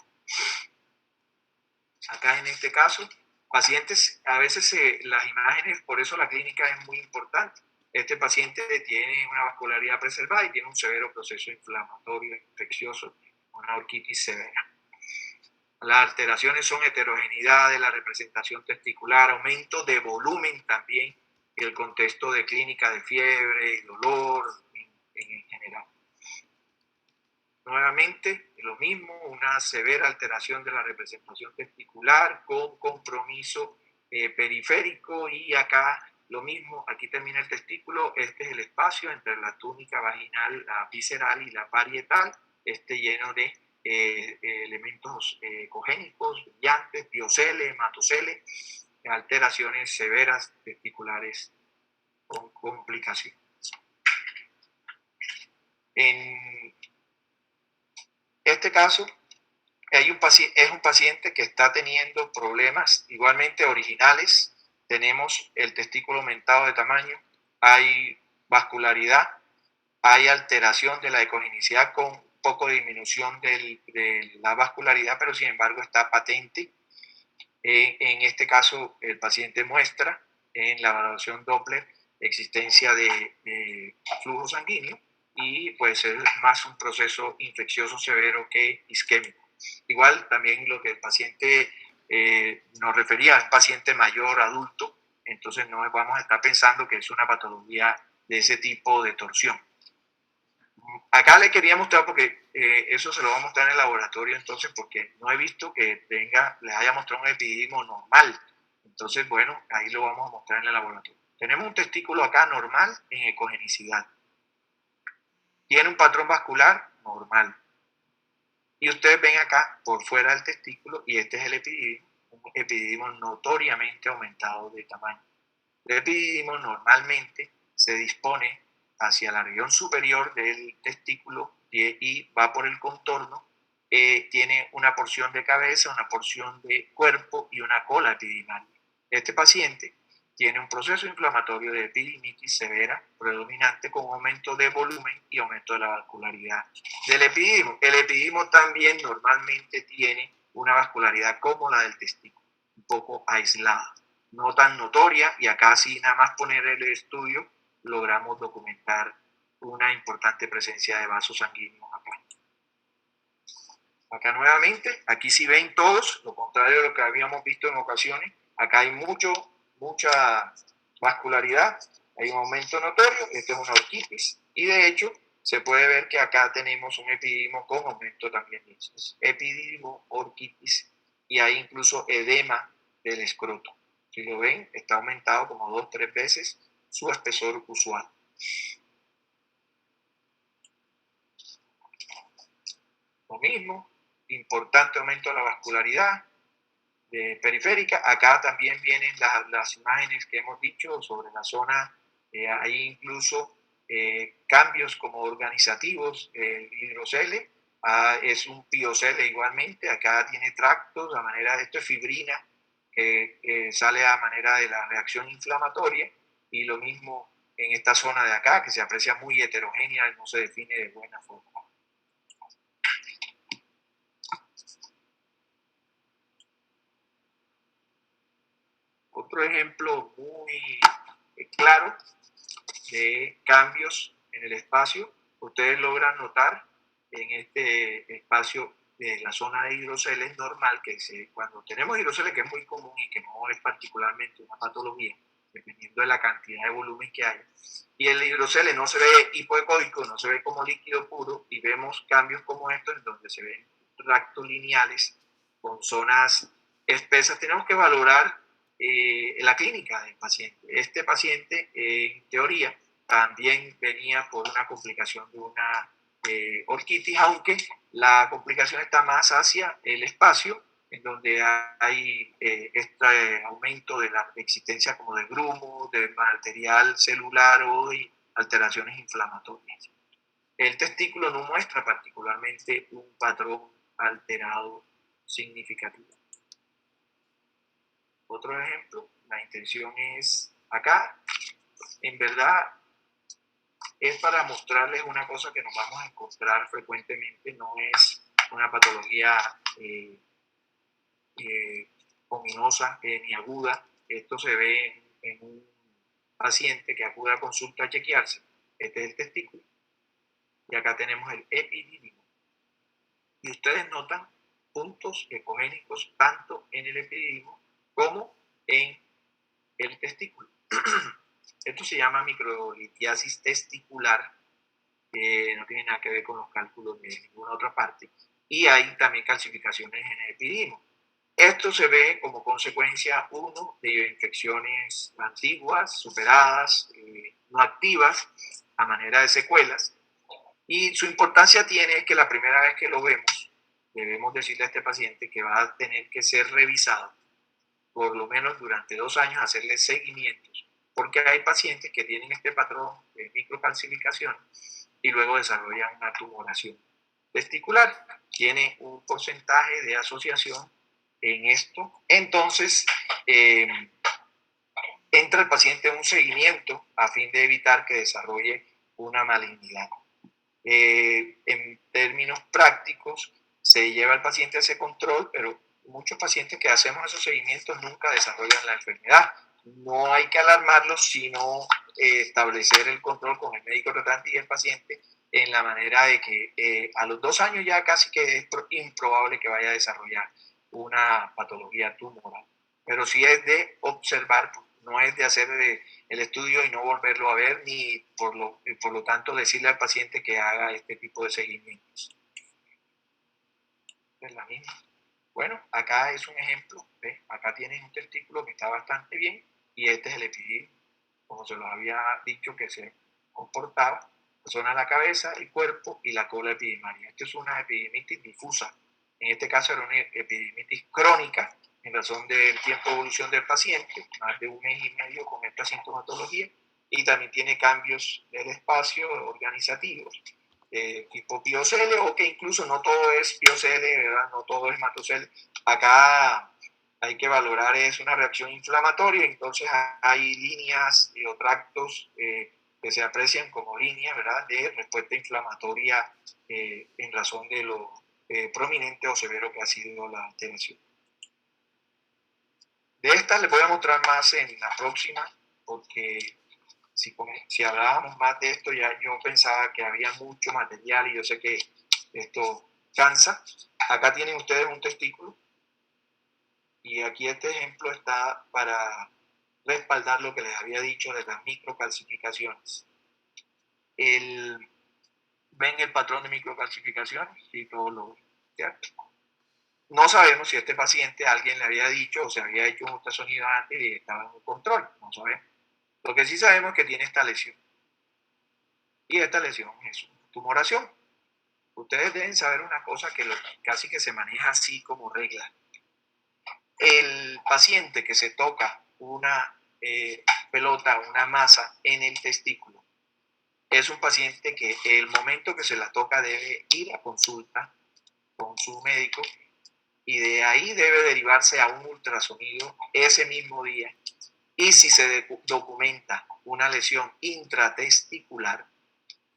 Acá en este caso, pacientes, a veces las imágenes, por eso la clínica es muy importante. Este paciente tiene una vascularidad preservada y tiene un severo proceso inflamatorio, infeccioso, una orquitis severa. Las alteraciones son heterogeneidad de la representación testicular, aumento de volumen también, y el contexto de clínica de fiebre y dolor en general. Nuevamente, lo mismo, una severa alteración de la representación testicular con compromiso periférico, y acá lo mismo, aquí termina el testículo, este es el espacio entre la túnica vaginal, la visceral y la parietal, lleno de elementos ecogénicos, brillantes, piocele, hematocele, alteraciones severas testiculares con complicaciones. En este caso, es un paciente que está teniendo problemas igualmente originales. Tenemos el testículo aumentado de tamaño, hay vascularidad, hay alteración de la ecogenicidad con poco de disminución de la vascularidad, pero sin embargo está patente. En este caso, el paciente muestra en la valoración Doppler existencia de flujo sanguíneo y puede ser más un proceso infeccioso severo que isquémico. Igual también lo que el paciente nos refería a un paciente mayor, adulto, entonces no vamos a estar pensando que es una patología de ese tipo de torsión. Acá le quería mostrar, porque eso se lo voy a mostrar en el laboratorio, entonces, porque no he visto que les haya mostrado un epididimo normal. Entonces, bueno, ahí lo vamos a mostrar en el laboratorio. Tenemos un testículo acá normal en ecogenicidad. Tiene un patrón vascular normal. Y ustedes ven acá por fuera del testículo, y este es el epididimo, un epididimo notoriamente aumentado de tamaño. El epididimo normalmente se dispone hacia la región superior del testículo y va por el contorno. Tiene una porción de cabeza, una porción de cuerpo y una cola epidimal. Este paciente tiene un proceso inflamatorio de epididimitis severa predominante con aumento de volumen y aumento de la vascularidad del epididimo. El epididimo también normalmente tiene una vascularidad como la del testículo, un poco aislada, no tan notoria, y acá sí nada más poner el estudio logramos documentar una importante presencia de vasos sanguíneos acá. Acá nuevamente, aquí sí ven todos, lo contrario de lo que habíamos visto en ocasiones, acá hay mucha vascularidad, hay un aumento notorio, esto es una orquitis, y de hecho se puede ver que acá tenemos un epididimo con aumento también de epididimo, orquitis, y hay incluso edema del escroto. Si lo ven, está aumentado como 2-3 veces su espesor usual. Lo mismo, importante aumento de la vascularidad periférica. Acá también vienen las imágenes que hemos dicho sobre la zona. Hay incluso cambios como organizativos. El hidrocele es un piocele igualmente. Acá tiene tractos, a manera de esto es fibrina, que sale a manera de la reacción inflamatoria, y lo mismo en esta zona de acá, que se aprecia muy heterogénea y no se define de buena forma. Otro ejemplo muy claro de cambios en el espacio, ustedes logran notar en este espacio de la zona de hidroceles normal, que cuando tenemos hidroceles, que es muy común y que no es particularmente una patología, dependiendo de la cantidad de volumen que hay, y el hidrocele no se ve hipoecóico, no se ve como líquido puro, y vemos cambios como estos en donde se ven tractos lineales con zonas espesas. Tenemos que valorar la clínica del paciente. Este paciente, en teoría, también venía por una complicación de una orquitis, aunque la complicación está más hacia el espacio, en donde hay este aumento de la existencia como de grumo, de material celular o de alteraciones inflamatorias. El testículo no muestra particularmente un patrón alterado significativo. Otro ejemplo, la intención es acá, en verdad es para mostrarles una cosa que nos vamos a encontrar frecuentemente, no es una patología ominosa ni aguda. Esto se ve en un paciente que acude a consulta a chequearse. Este es el testículo. Y acá tenemos el epidídimo. Y ustedes notan puntos ecogénicos tanto en el epidídimo como en el testículo. Esto se llama microlitiasis testicular, no tiene nada que ver con los cálculos de ninguna otra parte. Y hay también calcificaciones en el epidídimo. Esto se ve como consecuencia, uno, de infecciones antiguas, superadas, no activas, a manera de secuelas. Y su importancia tiene que la primera vez que lo vemos, debemos decirle a este paciente que va a tener que ser revisado, por lo menos durante 2 años, hacerle seguimientos, porque hay pacientes que tienen este patrón de microcalcificación y luego desarrollan una tumoración testicular. Tiene un porcentaje de asociación en esto. Entonces, entra el paciente en un seguimiento a fin de evitar que desarrolle una malignidad. En términos prácticos, se lleva al paciente a ese control, pero muchos pacientes que hacemos esos seguimientos nunca desarrollan la enfermedad. No hay que alarmarlos, sino establecer el control con el médico tratante y el paciente en la manera de que a los 2 años ya casi que es improbable que vaya a desarrollar una patología tumoral. Pero sí es de observar, no es de hacer el estudio y no volverlo a ver, ni por lo tanto decirle al paciente que haga este tipo de seguimientos. Es la misma. Bueno, acá es un ejemplo, ¿ves? Acá tienes un testículo que está bastante bien y este es el epidídimo, como se los había dicho que se comportaba, la zona de la cabeza, el cuerpo y la cola epidimaria. Esto es una epididimitis difusa. En este caso era una epididimitis crónica en razón del tiempo de evolución del paciente, más de 1 mes y medio con esta sintomatología, y también tiene cambios del espacio organizativos, tipo piocele, o que incluso no todo es piocele, ¿verdad? No todo es matocele. Acá hay que valorar, es una reacción inflamatoria, entonces hay líneas o tractos que se aprecian como líneas, ¿verdad?, de respuesta inflamatoria en razón de lo prominente o severo que ha sido la alteración. De estas les voy a mostrar más en la próxima, porque si hablábamos más de esto, ya yo pensaba que había mucho material y yo sé que esto cansa. Acá tienen ustedes un testículo y aquí este ejemplo está para respaldar lo que les había dicho de las microcalcificaciones. ¿Ven el patrón de microcalcificaciones? Sí, todo lo ven, ¿cierto? No sabemos si este paciente alguien le había dicho o se había hecho un ultrasonido antes y estaba en un control, no sabemos. Lo que sí sabemos es que tiene esta lesión. Y esta lesión es una tumoración. Ustedes deben saber una cosa que casi que se maneja así como regla. El paciente que se toca una pelota, una masa en el testículo, es un paciente que el momento que se la toca debe ir a consulta con su médico y de ahí debe derivarse a un ultrasonido ese mismo día. Y si se documenta una lesión intratesticular,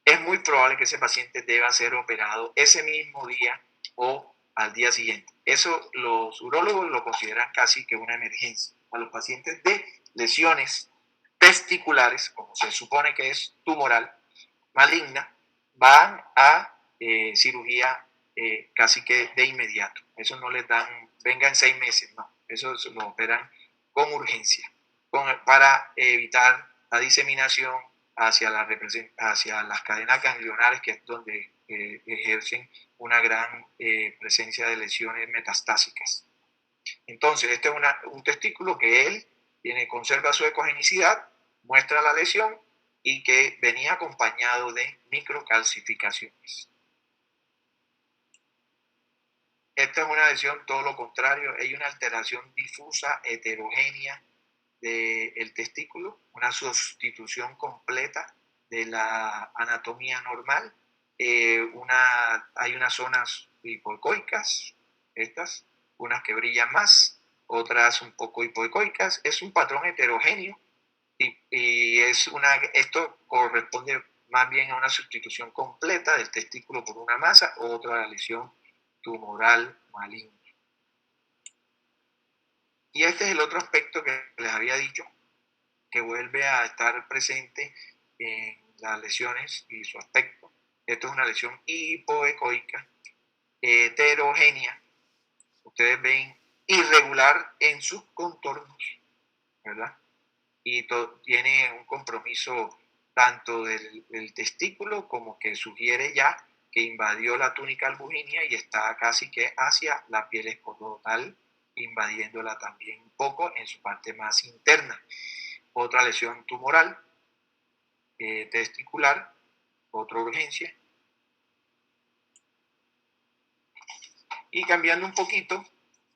es muy probable que ese paciente deba ser operado ese mismo día o al día siguiente. Eso los urólogos lo consideran casi que una emergencia. A los pacientes de lesiones testiculares, como se supone que es tumoral, maligna, van a cirugía casi que de inmediato. Eso no les dan, venga en 6 meses, no. Eso lo operan con urgencia, para evitar la diseminación hacia las cadenas ganglionares, que es donde ejercen una gran presencia de lesiones metastásicas. Entonces, este es un testículo que él conserva su ecogenicidad, muestra la lesión y que venía acompañado de microcalcificaciones. Esta es una lesión todo lo contrario, hay una alteración difusa, heterogénea del testículo, una sustitución completa de la anatomía normal. Hay unas zonas hipoecoicas, unas que brillan más, otras un poco hipoecoicas. Es un patrón heterogéneo y esto corresponde más bien a una sustitución completa del testículo por una masa o otra lesión tumoral maligna. Y este es el otro aspecto que les había dicho, que vuelve a estar presente en las lesiones y su aspecto. Esto es una lesión hipoecoica, heterogénea. Ustedes ven irregular en sus contornos, ¿verdad? Y tiene un compromiso tanto del testículo como que sugiere ya que invadió la túnica albuginea y está casi que hacia la piel escrotal, invadiéndola también un poco en su parte más interna. Otra lesión tumoral, testicular, otra urgencia. Y cambiando un poquito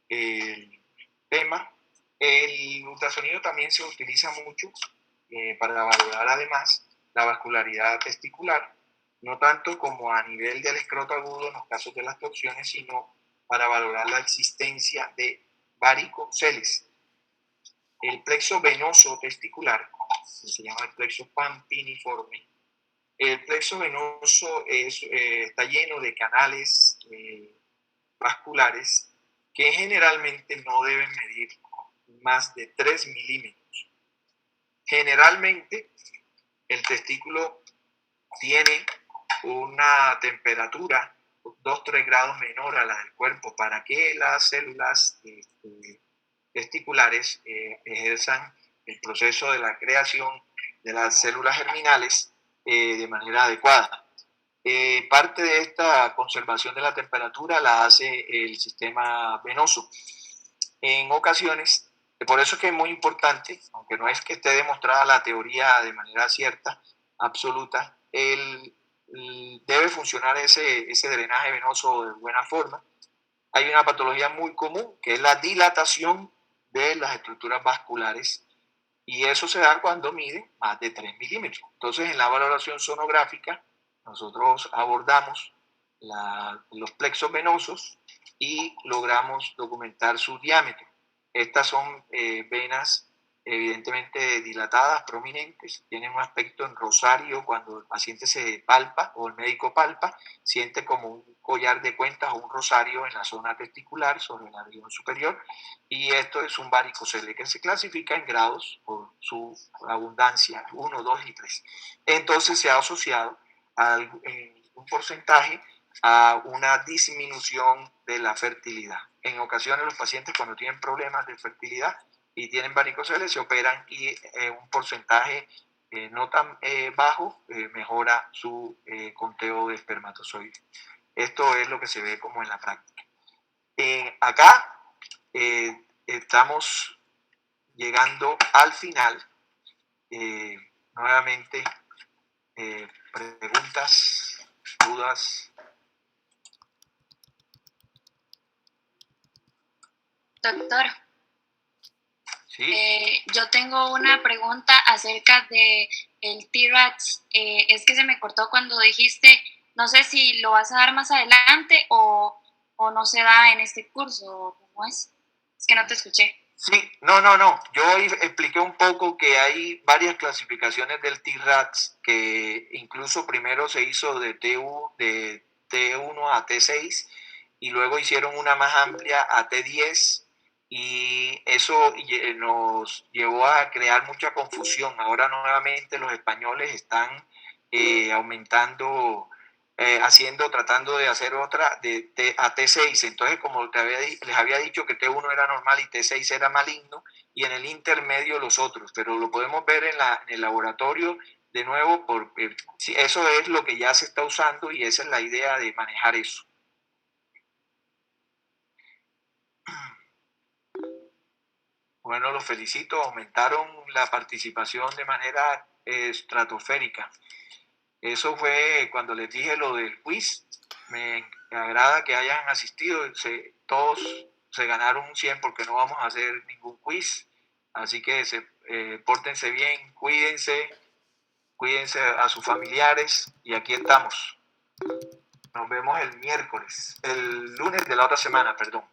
el tema, el ultrasonido también se utiliza mucho para valorar además la vascularidad testicular, no tanto como a nivel del escroto agudo en los casos de las torsiones, sino para valorar la existencia de varicoceles. El plexo venoso testicular, que se llama el plexo pampiniforme, el plexo venoso está lleno de canales vasculares que generalmente no deben medir más de 3 milímetros. Generalmente el testículo tiene una temperatura 2-3 grados menor a la del cuerpo para que las células testiculares ejerzan el proceso de la creación de las células germinales de manera adecuada. Parte de esta conservación de la temperatura la hace el sistema venoso. En ocasiones, por eso es que es muy importante, aunque no es que esté demostrada la teoría de manera cierta, absoluta, debe funcionar ese drenaje venoso de buena forma. Hay una patología muy común que es la dilatación de las estructuras vasculares y eso se da cuando miden más de 3 milímetros. Entonces, en la valoración sonográfica, nosotros abordamos los plexos venosos y logramos documentar su diámetro. Estas son venas evidentemente dilatadas, prominentes, tienen un aspecto en rosario cuando el paciente se palpa o el médico palpa, siente como un collar de cuentas o un rosario en la zona testicular sobre la región superior, y esto es un varicocele que se clasifica en grados por su abundancia, 1, 2 y 3. Entonces se ha asociado en un porcentaje a una disminución de la fertilidad. En ocasiones los pacientes cuando tienen problemas de fertilidad y tienen varicoceles se operan y un porcentaje no tan bajo mejora su conteo de espermatozoides. Esto es lo que se ve como en la práctica. Acá estamos llegando al final. Nuevamente, preguntas, dudas. Doctor, sí. Yo tengo una pregunta acerca de el TRACS. Es que se me cortó cuando dijiste, no sé si lo vas a dar más adelante o no se da en este curso, ¿cómo es? Es que no te escuché. Sí, no. Yo expliqué un poco que hay varias clasificaciones del TRACS, que incluso primero se hizo de T1 a T6 y luego hicieron una más amplia a T10 y eso nos llevó a crear mucha confusión. Ahora nuevamente los españoles están aumentando, tratando de hacer otra a T6. Entonces, como les había dicho que T1 era normal y T6 era maligno, y en el intermedio los otros, pero lo podemos ver en el laboratorio de nuevo, porque eso es lo que ya se está usando y esa es la idea de manejar eso. Bueno, los felicito, aumentaron la participación de manera estratosférica. Eso fue cuando les dije lo del quiz. Me agrada que hayan asistido. Todos se ganaron un 100 porque no vamos a hacer ningún quiz. Así que pórtense bien, cuídense a sus familiares y aquí estamos. Nos vemos el lunes de la otra semana, perdón.